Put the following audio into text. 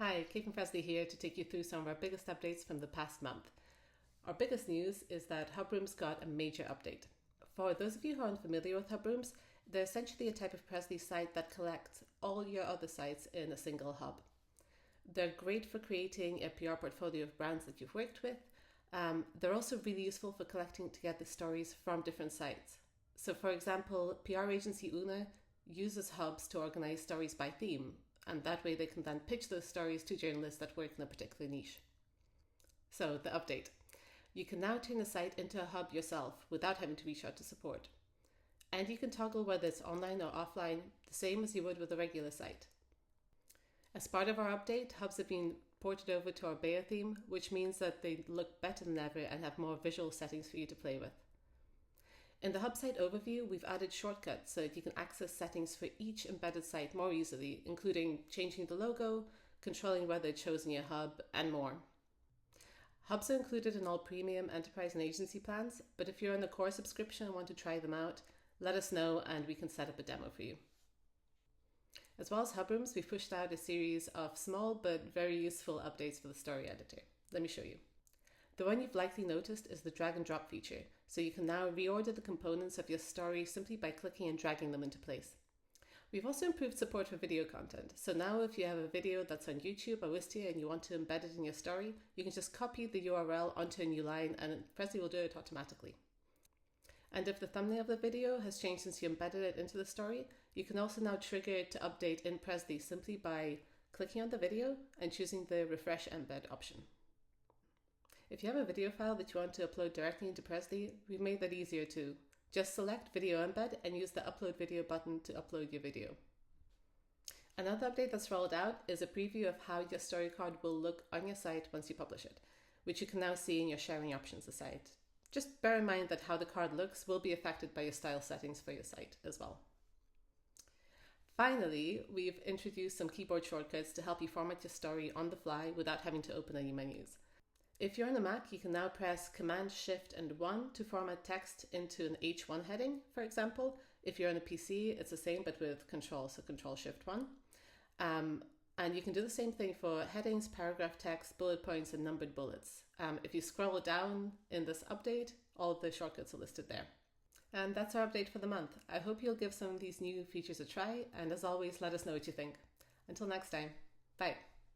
Hi, Kate and Prezly here to take you through some of our biggest updates from the past month. Our biggest news is that Hub Rooms got a major update. For those of you who aren't familiar with Hub Rooms, they're essentially a type of Prezly site that collects all your other sites in a single hub. They're great for creating a PR portfolio of brands that you've worked with. They're also really useful for collecting together stories from different sites. So for example, PR agency Oona uses hubs to organize stories by theme, and that way they can then pitch those stories to journalists that work in a particular niche. So the update. You can now turn a site into a hub yourself without having to reach out to support. And you can toggle whether it's online or offline, the same as you would with a regular site. As part of our update, hubs have been ported over to our Bayer theme, which means that they look better than ever and have more visual settings for you to play with. In the hub site overview, we've added shortcuts so that you can access settings for each embedded site more easily, including changing the logo, controlling whether it shows in your hub, and more. Hubs are included in all premium, enterprise, and agency plans, but if you're on the core subscription and want to try them out, let us know and we can set up a demo for you. As well as Hub Rooms, we've pushed out a series of small but very useful updates for the story editor. Let me show you. The one you've likely noticed is the drag and drop feature, so you can now reorder the components of your story simply by clicking and dragging them into place. We've also improved support for video content, so now if you have a video that's on YouTube or Wistia and you want to embed it in your story, you can just copy the URL onto a new line and Prezly will do it automatically. And if the thumbnail of the video has changed since you embedded it into the story, you can also now trigger it to update in Prezly simply by clicking on the video and choosing the refresh embed option. If you have a video file that you want to upload directly into Prezly, we've made that easier too. Just select Video Embed and use the Upload Video button to upload your video. Another update that's rolled out is a preview of how your story card will look on your site once you publish it, which you can now see in your sharing options aside. Just bear in mind that how the card looks will be affected by your style settings for your site as well. Finally, we've introduced some keyboard shortcuts to help you format your story on the fly without having to open any menus. If you're on a Mac, you can now press Command Shift and 1 to format text into an H1 heading, for example. If you're on a PC, it's the same but with Control, so Control Shift 1. And you can do the same thing for headings, paragraph text, bullet points, and numbered bullets. If you scroll down in this update, all of the shortcuts are listed there. And that's our update for the month. I hope you'll give some of these new features a try, and as always, let us know what you think. Until next time, bye.